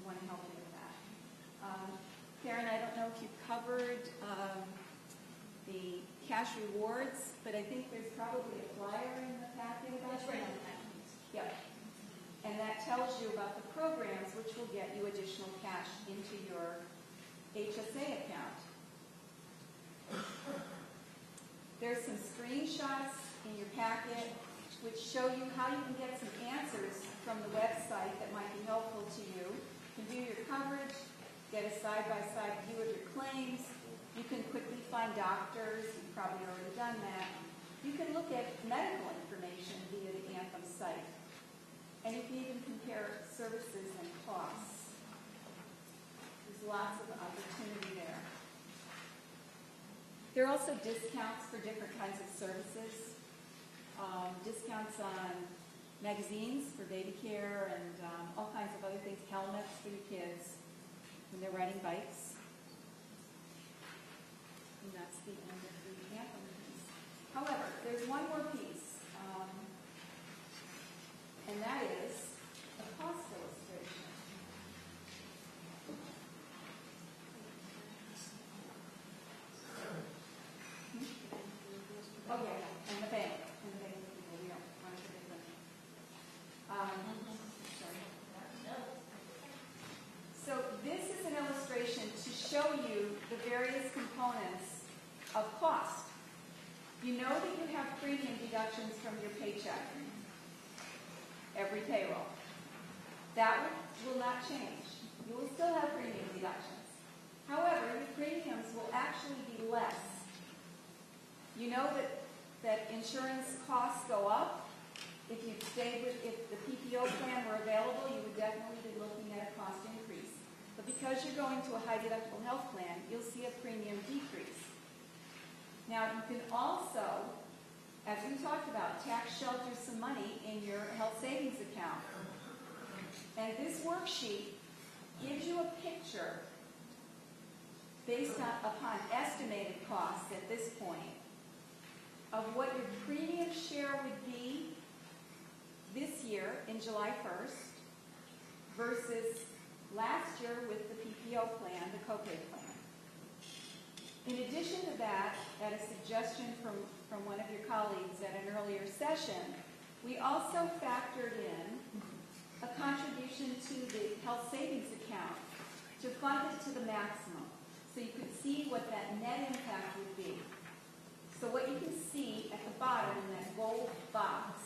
We want to help you with that. Karen, I don't know if you covered the cash rewards, but I think there's probably a flyer in the packet about That's right. that. Yep. And that tells you about the programs which will get you additional cash into your HSA account. There's some screenshots in your packet which show you how you can get some answers from the website that might be helpful to you. You can view your coverage, get a side-by-side view of your claims. You can quickly find doctors. You've probably already done that. You can look at medical information via the Anthem site. And you can even compare services and costs. There's lots of opportunity there. There are also discounts for different kinds of services. Discounts on magazines for baby care and all kinds of other things, helmets for your kids when they're riding bikes. And that's the end of the Anthem piece. However, there's one more piece, and that is a cost illustration. Oh, yeah, and the bank people, we don't want to forget them. Sorry. So this is an illustration to show you the various components of cost. You know that you have premium deductions from your paycheck every payroll. That will not change. You will still have premium deductions. However, your premiums will actually be less. You know that insurance costs go up. If the PPO plan were available, you would definitely be looking at a cost increase. But because you're going to a high deductible health plan, you'll see a premium decrease. Now, you can also, as we talked about, tax shelter some money in your health savings account. And this worksheet gives you a picture based upon estimated costs at this point of what your premium share would be this year in July 1st versus last year with the PPO plan, the copay plan. In addition to that, at a suggestion from one of your colleagues at an earlier session, we also factored in a contribution to the health savings account to fund it to the maximum, so you could see what that net impact would be. So what you can see at the bottom in that gold box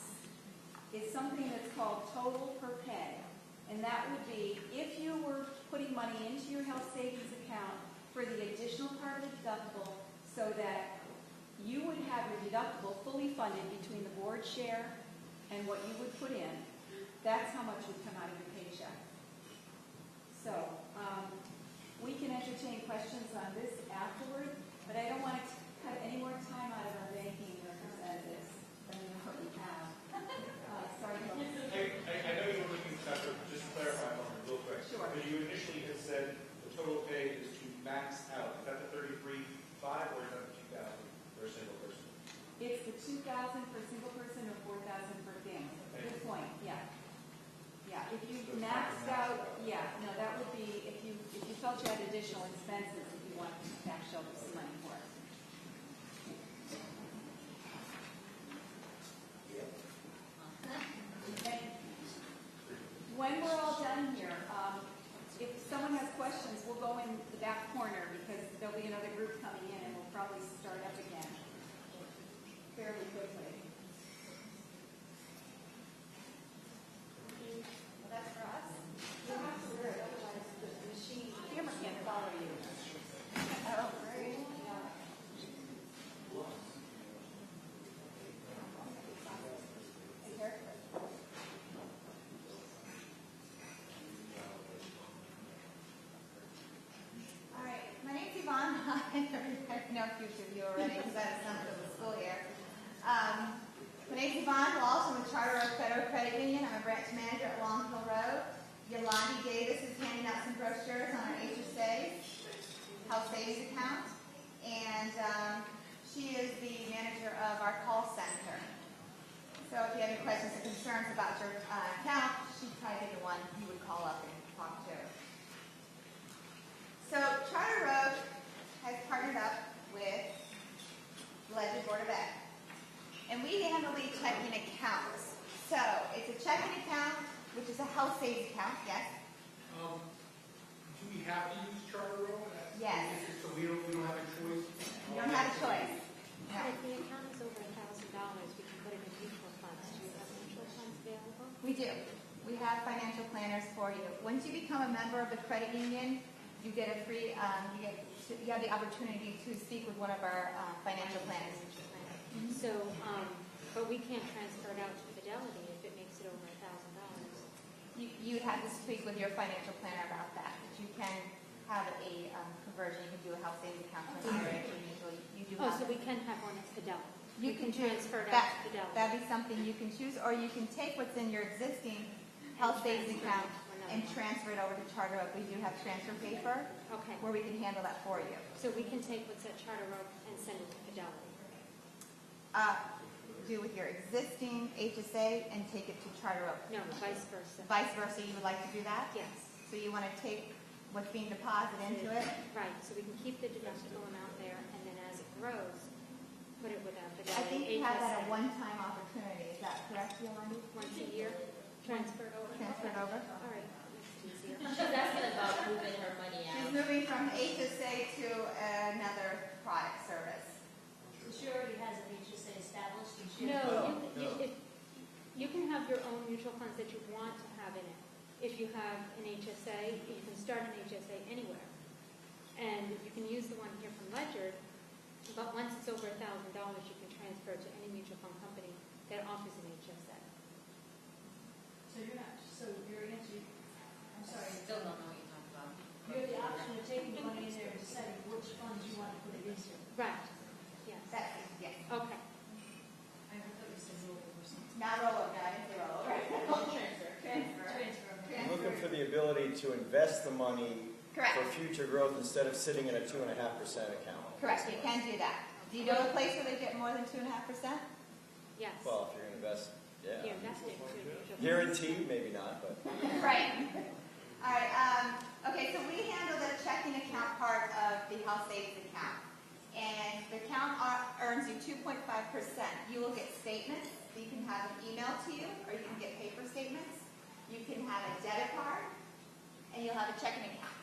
is something that's called total per pay. And that would be if you were putting money into your health savings account for the additional part of the deductible so that you would have your deductible fully funded between the board share and what you would put in, that's how much would come out of your paycheck. So we can entertain questions on this afterward, but I don't want to cut any more time out of our banking representatives than what we have. Sorry. I know you were looking at that, but just to clarify on it real quick. Sure. Because you initially had said the total pay is to max out. Is that the 33.5 or is that the 2,000 for a single person? It's the 2,000 for a single person or 4,000 for a family. Good point. Yeah. Yeah. If you maxed out, yeah. No, that would be if you felt you had additional expenses if you wanted to tax shelter some money for it. if someone has questions, we'll go in the back corner because there'll be another group coming in and we'll probably start up again fairly quickly. Well, that's for us. You have to wear it, otherwise the machine, the camera can't follow you. Oh, great. All right, my name's Yvonne. I know a few of you already because I have some of the school here. My name's Yvonne Walsh. I'm with Charter Oak Federal Credit Union. I'm a branch manager at Long Hill Road. Yolandi Davis is handing out some brochures on our HSA health savings account, and she is the manager of our call center. So if you have any questions or concerns about your account, she'd probably be the one you would call up and talk to. So Charter Oak has partnered up with the Ledger Board of Ed, and we handle the checking accounts. So it's a checking account, which is a health savings account, yes? Do we have to use Charter Oak? Yes. So we don't have a choice? You don't have a choice. No. If the account is over $1,000, we can put it in mutual funds. Do you have mutual funds available? We do. We have financial planners for you. Once you become a member of the credit union, you get a free, you have the opportunity to speak with one of our financial planners. So, but we can't transfer it out to Fidelity if it makes it over $1,000. You'd have to speak with your financial planner about that. But you can have a conversion. You can do a health savings account from IRA to mutual. You do Oh, have so we can have one at Fidelity. You We can do- transfer it out to Fidelity. That'd be something you can choose, or you can take what's in your existing health savings transfer it account to another and one. transfer it over to Charter Oak. We do have transfer paper Okay. where we can handle that for you. So we can take what's at Charter Oak and send it to Fidelity. Do with your existing HSA and take it to Charter Oak. No, vice versa. Vice versa, you would like to do that? Yes. So you want to take what's being deposited into it? Right, so we can keep the deductible amount there, and then as it grows, put it with our I Fidelity think you have that HSA. a one-time opportunity. Is that correct, Yolandi? Once a year, transferred over. Transferred over? All right, that's easier. She's asking about moving her money She's out. moving from HSA to another product service. She already has an HSA established, and she. No, you can have your own mutual funds that you want to have in it. If you have an HSA, you can start an HSA anywhere. And you can use the one here from Ledger, but once it's over $1,000, you can transfer it to any mutual fund company that offers an HSA. So you're not, so your answer, I'm sorry. Still don't know what you're talking about. You have the option of taking the money in there and deciding which funds you want to put it into. Right, yes. Yes. Okay. I thought you said roll over something. Not rollover, guys, the rollover. Transfer. I'm looking for the ability to invest the money Correct. for future growth instead of sitting in a 2.5% account. Correct, you can do that. Do you know a place where they get more than 2.5%? Yes. Well, if you're going to invest, You're yeah. investing to a mutual fund. Guaranteed, maybe not, but Right. All right, okay, so we handle the checking account part of the health savings account. And the account earns you 2.5%. You will get statements. You can have them emailed to you, or you can get paper statements. You can have a debit card, and you'll have a checking account.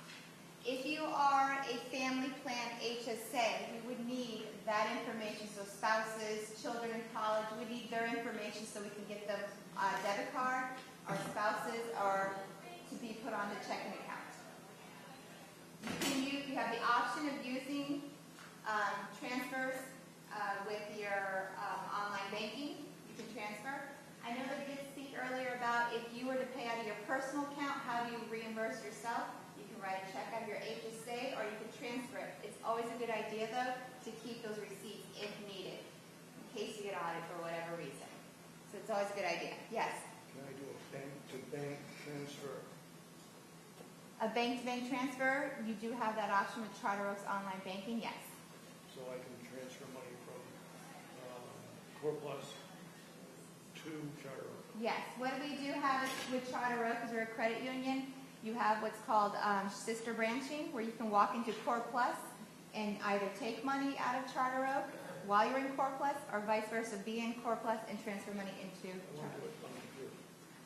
If you are a family plan HSA, we would need that information. So spouses, children in college, we need their information so we can get them a debit card, or spouses, or to be put on the checking account. You have the option of using transfers with your online banking. You can transfer. I know that we did speak earlier about if you were to pay out of your personal account, how do you reimburse yourself? You can write a check out of your HSA or you can transfer it. It's always a good idea, though, to keep those receipts if needed, in case you get audited for whatever reason. So it's always a good idea. Yes? Can I do a bank-to-bank transfer? A bank-to-bank transfer, you do have that option with Charter Oak's online banking, yes. So I can transfer money from Core Plus to Charter Oak. Yes, what we do have is with Charter Oak, because we're a credit union, you have what's called sister branching, where you can walk into Core Plus and either take money out of Charter Oak while you're in Core Plus, or vice versa, be in Core Plus and transfer money into I want Charter to do Oak. it on the computer.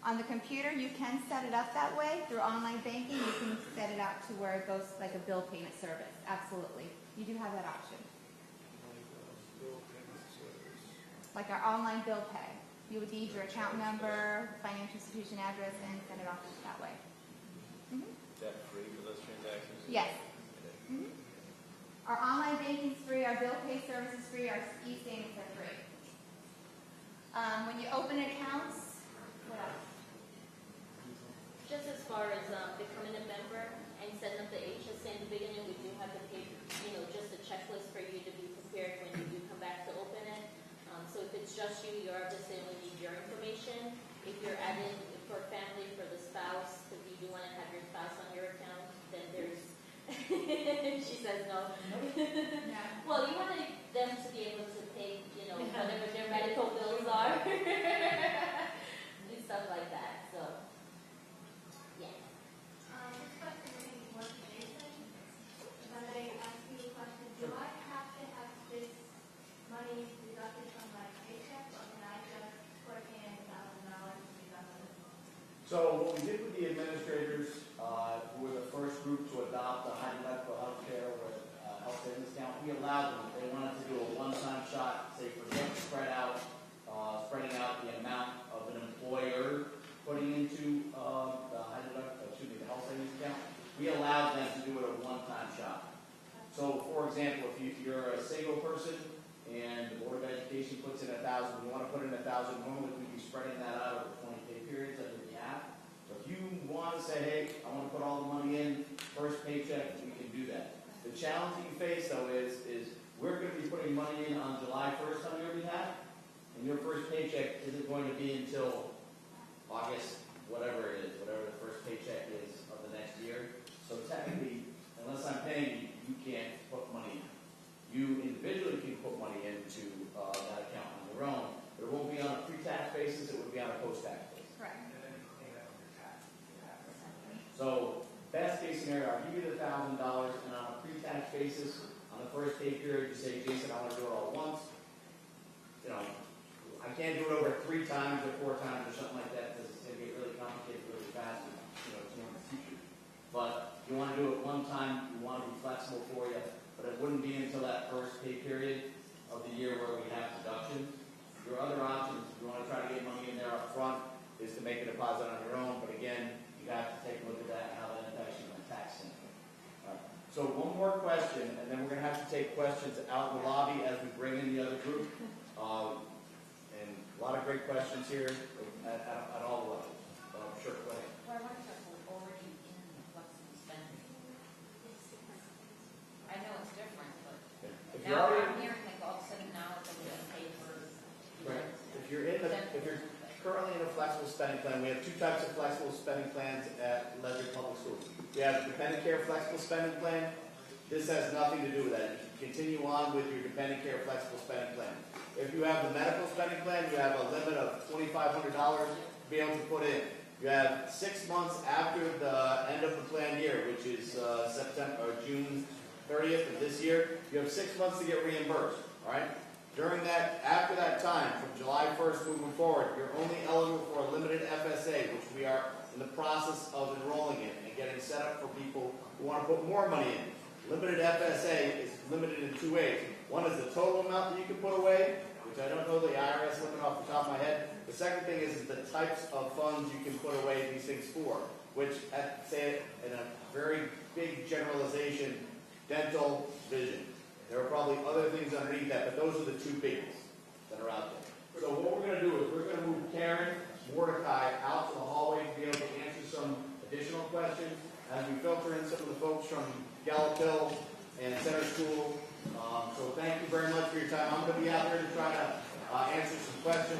On the computer, you can set it up that way through online banking. You can set it up to where it goes like a bill payment service. Absolutely. You do have that option. Bill payment service. Like our online bill pay. You would need your account number, financial institution address, and send it off that way. Is that free for those transactions? Yes. Our online banking's free, our bill pay service is free, our e-savings are free. When you open accounts, what else? Just as far as becoming a member and setting up the HSA in the beginning, we do have to pay, just a checklist for you to be prepared when you do come back to open it. So if it's just you, your RSA only need your information. If you're adding for family, for the spouse, if you do want to have your spouse on your account, then there's, she says no. Well, you want them to be able to pay, whatever their medical bills are. Do stuff like that, so, yeah. This question is more for Jason. If I may ask you a question, do I have to have this money deducted from my paycheck, or can I just put in $1,000 deducted? So what we did with the administrators, who were the first group to adopt the high deductible health care with health savings account, we allowed them, if they wanted to do a one-time shot, say for them to spreading out the amount of an employer putting into the the health savings account, we allowed them to do it a one-time shot. So for example, if you're a single person and the Board of Education puts in 1,000, you want to put in 1,000, normally we'd be spreading that out over 20-day periods on your behalf. So if you want to say, hey, I want to put all the money in, first paycheck, we can do that. The challenge that you face, though, is we're going to be putting money in on July 1st on your behalf, and your first paycheck isn't going to be until August, whatever it is, whatever the first paycheck is of the next year. So technically, unless I'm paying you, you can't put money in. You individually can put money into that account on your own, but it won't be on a pre-tax basis, it would be on a post-tax basis. Correct. And then you pay that on your tax. So, best case scenario, I'll give you the $1,000, and on a pre-tax basis, on the first pay period, you say, Jason, I want to do it all at once. I can't do it over 3 times or 4 times or something like that, because it's going to get really complicated really fast, and, it's more in the future. But if you want to do it one time, you want to be flexible for you, but it wouldn't be until that first pay period of the year where we have deductions. Your other options, if you want to try to get money in there up front, is to make a deposit on your own, but again, you have to take a look at that and how that impacts you on a tax standpoint. So one more question, and then we're going to have to take questions out in the lobby as we bring in the other group. And a lot of great questions here at all levels. Sure, go ahead. Well, I wonder if we're already in the flexible spending. I know it's different, but If you're now already, I'm hearing like all of a sudden now it's going to pay for. right. If you're currently in a flexible spending plan, we have 2 types of flexible spending plans at Ledyard Public Schools. We have the dependent care flexible spending plan. This has nothing to do with that. You can continue on with your dependent care flexible spending plan. If you have the medical spending plan, you have a limit of $2,500 to be able to put in. You have 6 months after the end of the plan year, which is June 30th of this year. You have 6 months to get reimbursed. All right. After that time, from July 1st moving forward, you're only eligible for a limited FSA, which we are in the process of enrolling in and getting set up for people who want to put more money in. Limited FSA is limited in 2 ways. One is the total amount that you can put away, which I don't know the IRS limit off the top of my head. The second thing is the types of funds you can put away these things for, which, say it in a very big generalization, dental, vision. There are probably other things underneath that, but those are the 2 biggies that are out there. So what we're going to do is we're going to move Karen, Mordecai out to the hallway to be able to answer some additional questions as we filter in some of the folks from Gallup Hill and Center School. So thank you very much for your time. I'm going to be out there to try to answer some questions